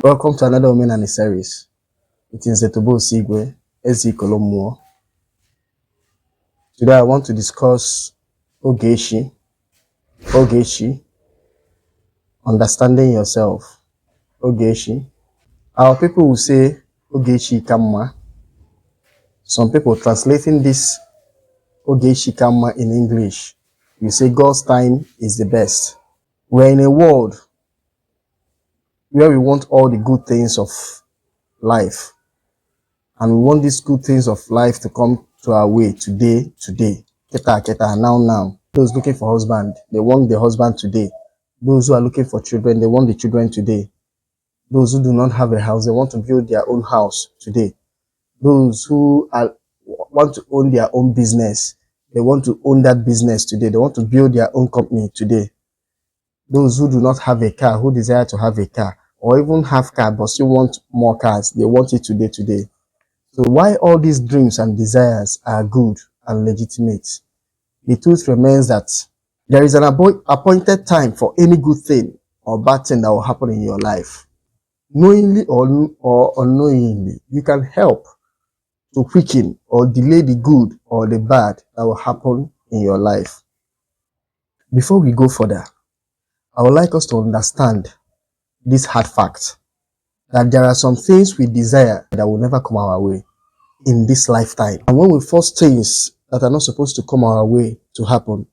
Welcome to another Women and series. It is Etobo Sigwe, Ezi Kolomuo. Today I want to discuss Ogechi, understanding yourself. Ogechi. Our people will say Ogechi Kamma. Some people translating this Ogechi Kamma in English, you say God's time is the best. We're in a world where we want all the good things of life, and we want these good things of life to come to our way today. Keta, now. Those looking for husband, they want the husband today. Those who are looking for children, they want the children today. Those who do not have a house, they want to build their own house today. Those who want to own their own business, they want to own that business today. They want to build their own company today. Those who do not have a car, who desire to have a car, or even have car but still want more cars, they want it today. So why all these dreams and desires are good and legitimate, the truth remains that there is an appointed time for any good thing or bad thing that will happen in your life. Knowingly or unknowingly, you can help to quicken or delay the good or the bad that will happen in your life. Before we go further, I would like us to understand this hard fact, that there are some things we desire that will never come our way in this lifetime. And when we force things that are not supposed to come our way to happen,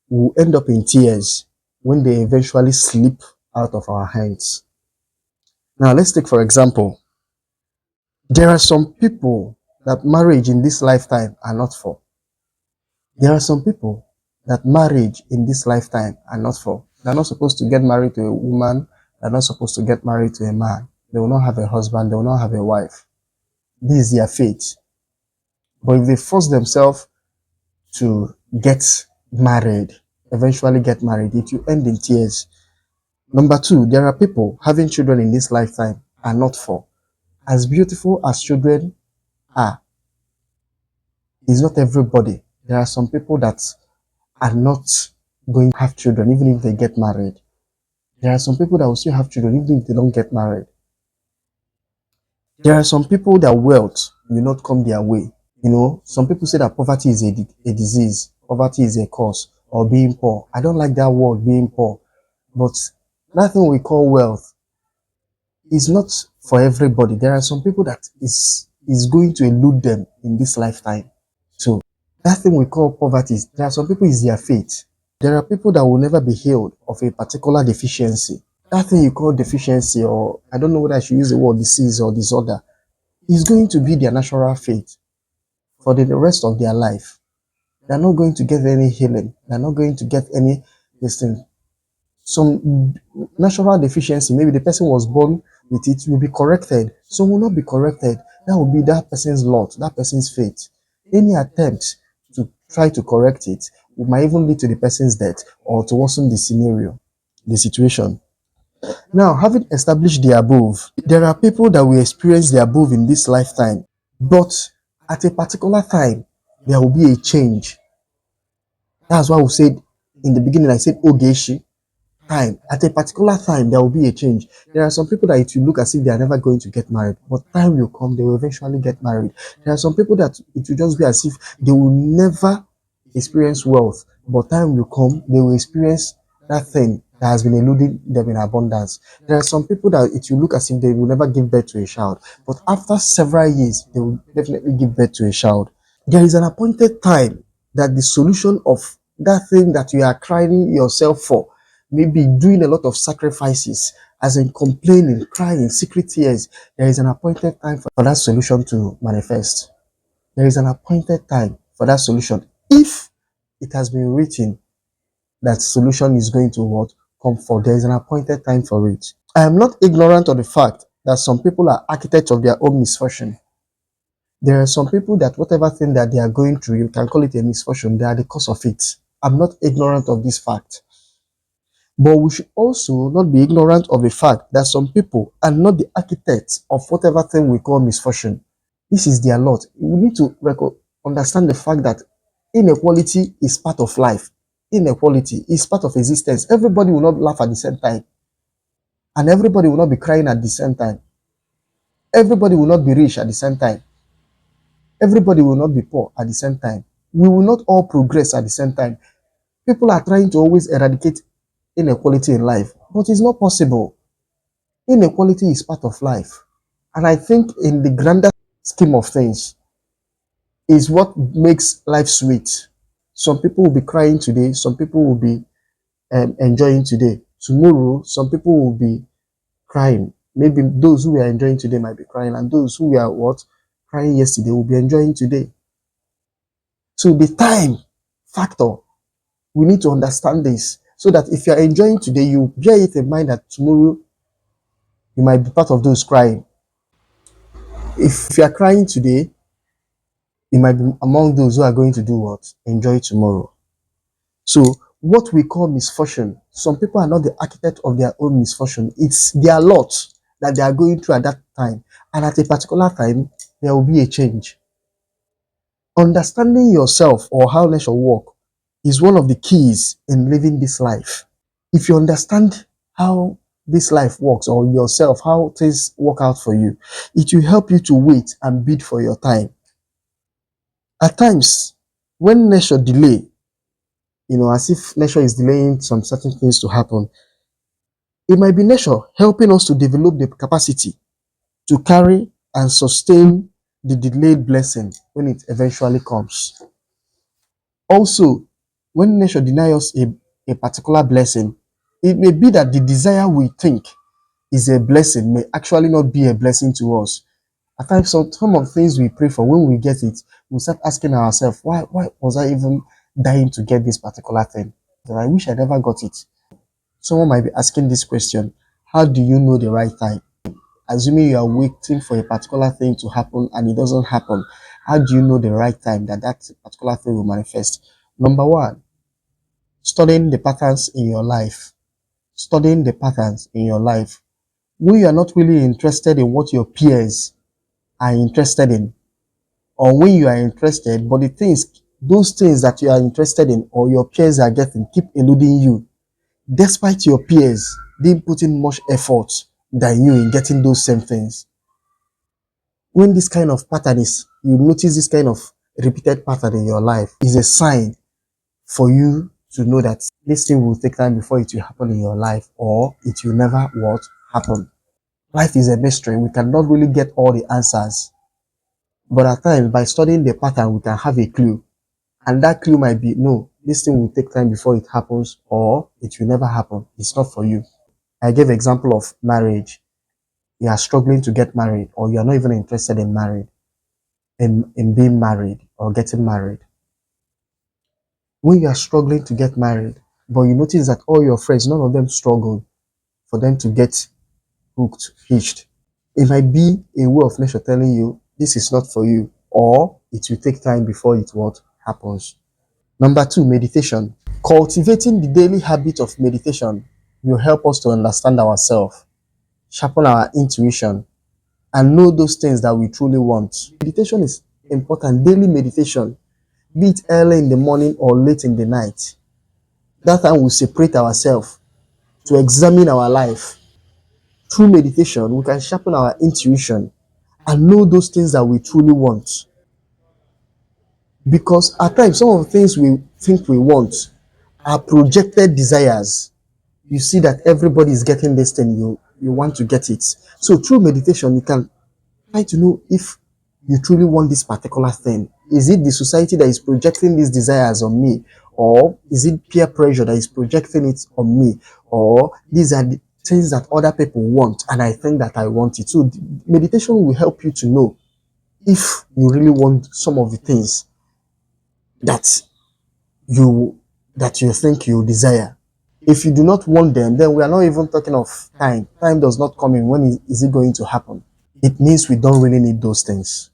we will end up in tears when they eventually slip out of our hands. Now, let's take for example, there are some people that marriage in this lifetime are not for. There are some people that marriage in this lifetime are not for. They're not supposed to get married to a woman. They're not supposed to get married to a man. They will not have a husband. They will not have a wife. This is their fate. But if they force themselves to get married, eventually get married, it will end in tears. Number two, there are people having children in this lifetime are not for. As beautiful as children are, it's not everybody. There are some people that are not going to have children even if they get married. There are some people that will still have children even if they don't get married. There are some people that wealth will not come their way. You know, some people say that poverty is a disease, poverty is a cause, or being poor. I don't like that word, being poor. But that thing we call wealth is not for everybody. There are some people that is going to elude them in this lifetime. So that thing we call poverty, there are some people is their fate. There are people that will never be healed of a particular deficiency. That thing you call deficiency, or I don't know whether I should use the word disease or disorder, is going to be their natural fate for the rest of their life. They're not going to get any healing. They're not going to get any thing. Some natural deficiency, maybe the person was born with it, will be corrected. Some will not be corrected. That will be that person's lot, that person's fate. Any attempt to try to correct it might even lead to the person's death or to worsen the scenario, the situation. Now, having established the above, there are people that will experience the above in this lifetime, but at a particular time, there will be a change. That's why we said in the beginning, I said Ogechi, time. At a particular time, there will be a change. There are some people that it will look as if they are never going to get married, but time will come, they will eventually get married. There are some people that it will just be as if they will never experience wealth, but time will come, they will experience that thing that has been eluding them in abundance. There are some people that it will look as if they will never give birth to a child, but after several years, they will definitely give birth to a child. There is an appointed time that the solution of that thing that you are crying yourself for, maybe doing a lot of sacrifices, as in complaining, crying, secret tears, there is an appointed time for that solution to manifest. There is an appointed time for that solution. If it has been written that solution is going to what? Come forth. There is an appointed time for it. I am not ignorant of the fact that some people are architects of their own misfortune. There are some people that whatever thing that they are going through, you can call it a misfortune, they are the cause of it. I'm not ignorant of this fact. But we should also not be ignorant of the fact that some people are not the architects of whatever thing we call misfortune. This is their lot. We need to understand the fact that inequality is part of life. inequality is part of existence. Everybody will not laugh at the same time, and everybody will not be crying at the same time. Everybody will not be rich at the same time. Everybody will not be poor at the same time. We will not all progress at the same time. People are trying to always eradicate inequality in life, but it's not possible. Inequality is part of life. And I think in the grander scheme of things is what makes life sweet. Some people will be crying today, some people will be enjoying today. Tomorrow, some people will be crying. Maybe those who are enjoying today might be crying, and those who were what crying yesterday will be enjoying today. So the time factor, we need to understand this so that if you are enjoying today, you bear it in mind that tomorrow you might be part of those crying. If you are crying today, you might be among those who are going to do what? Enjoy tomorrow. So what we call misfortune, some people are not the architect of their own misfortune. It's their lot that they are going through at that time. And at a particular time, there will be a change. Understanding yourself or how nature work is one of the keys in living this life. If you understand how this life works or yourself, how things work out for you, it will help you to wait and bid for your time. At times, when nature delay, as if nature is delaying some certain things to happen, it might be nature helping us to develop the capacity to carry and sustain the delayed blessing when it eventually comes. Also, when nature denies us a particular blessing, it may be that the desire we think is a blessing may actually not be a blessing to us. At times, some of the things we pray for, when we get it, we start asking ourselves, why was I even dying to get this particular thing? That I wish I never got it. Someone might be asking this question, how do you know the right time? Assuming you are waiting for a particular thing to happen and it doesn't happen, how do you know the right time that that particular thing will manifest? Number one, studying the patterns in your life. Studying the patterns in your life. When you are not really interested in what your peers are interested in, or when you are interested, but those things that you are interested in or your peers are getting keep eluding you, despite your peers didn't put in much effort than you in getting those same things. When this kind of pattern you notice this kind of repeated pattern in your life, is a sign for you to know that this thing will take time before it will happen in your life, or it will never happen. Life is a mystery. We cannot really get all the answers. But at times, by studying the pattern, we can have a clue. And that clue might be, no, this thing will take time before it happens, or it will never happen. It's not for you. I gave example of marriage. You are struggling to get married, or you are not even interested in in being married or getting married. When you are struggling to get married, but you notice that all your friends, none of them struggled for them to get hooked, hitched. It might be a way of nature telling you this is not for you, or it will take time before it happens. Number two, meditation. Cultivating the daily habit of meditation will help us to understand ourselves, sharpen our intuition, and know those things that we truly want. Meditation is important. Daily meditation, be it early in the morning or late in the night. That time we separate ourselves to examine our life. Through meditation, we can sharpen our intuition and know those things that we truly want. Because at times, some of the things we think we want are projected desires. You see that everybody is getting this thing, you want to get it. So through meditation, you can try to know if you truly want this particular thing. Is it the society that is projecting these desires on me? Or is it peer pressure that is projecting it on me? Or these are the things that other people want and I think that I want it. So meditation will help you to know if you really want some of the things that you think you desire. If you do not want them, then we are not even talking of time. Time does not come in. When is it going to happen? It means we don't really need those things.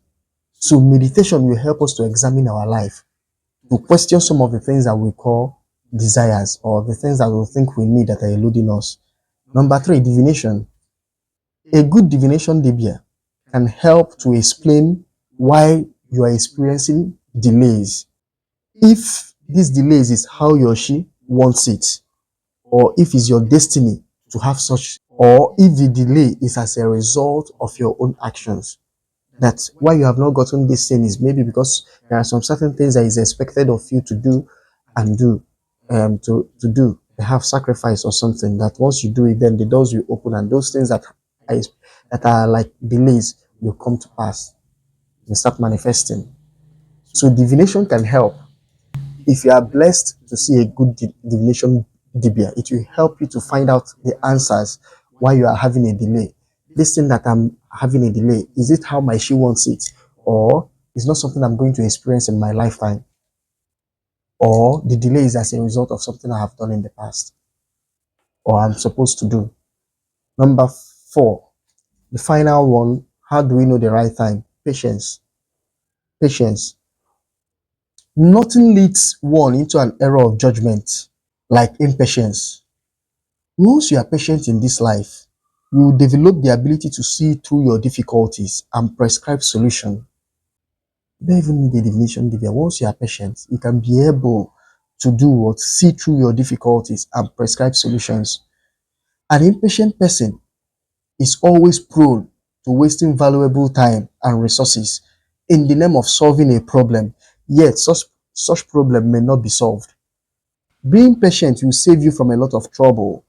So meditation will help us to examine our life, to question some of the things that we call desires or the things that we think we need that are eluding us. Number three, divination. A good divination debia can help to explain why you are experiencing delays. If this delays is how he or she wants it, or if it's your destiny to have such, or if the delay is as a result of your own actions. That why you have not gotten this thing is maybe because there are some certain things that is expected of you to do and do, to do. They have sacrifice or something that once you do it, then the doors will open, and those things that are like delays will come to pass and start manifesting. So divination can help. If you are blessed to see a good divination dibia, it will help you to find out the answers why you are having a delay. This thing that I'm having a delay, is it how my she wants it? Or it's not something I'm going to experience in my lifetime? Or the delay is as a result of something I have done in the past or I'm supposed to do? Number 4, the final one, how do we know the right time? Patience. Patience. Nothing leads one into an error of judgment like impatience. Once you are patient in this life, you will develop the ability to see through your difficulties and prescribe solution. You don't even need a divination divya. Once you are patient, you can be able to do what? See through your difficulties and prescribe solutions. An impatient person is always prone to wasting valuable time and resources in the name of solving a problem, yet such problem may not be solved. Being patient will save you from a lot of trouble,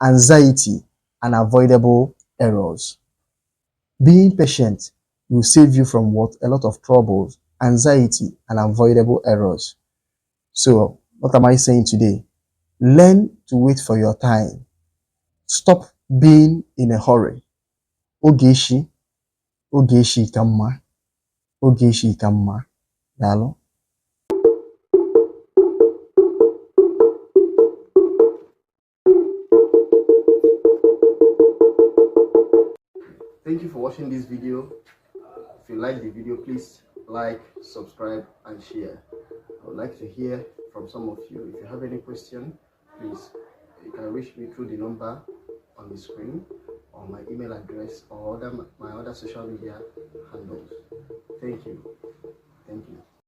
anxiety, and avoidable errors. Being patient will save you from what? A lot of troubles, anxiety, and avoidable errors. So, what am I saying today? Learn to wait for your time. Stop being in a hurry. Ogeshi, Ogeshi Kamma, Ogeshi Kamma. Dalo. Thank you for watching this video. If you like the video, please like, subscribe, and share. I would like to hear from some of you. If you have any question, please, you can reach me through the number on the screen or my email address or my other social media handles. Thank you. Thank you.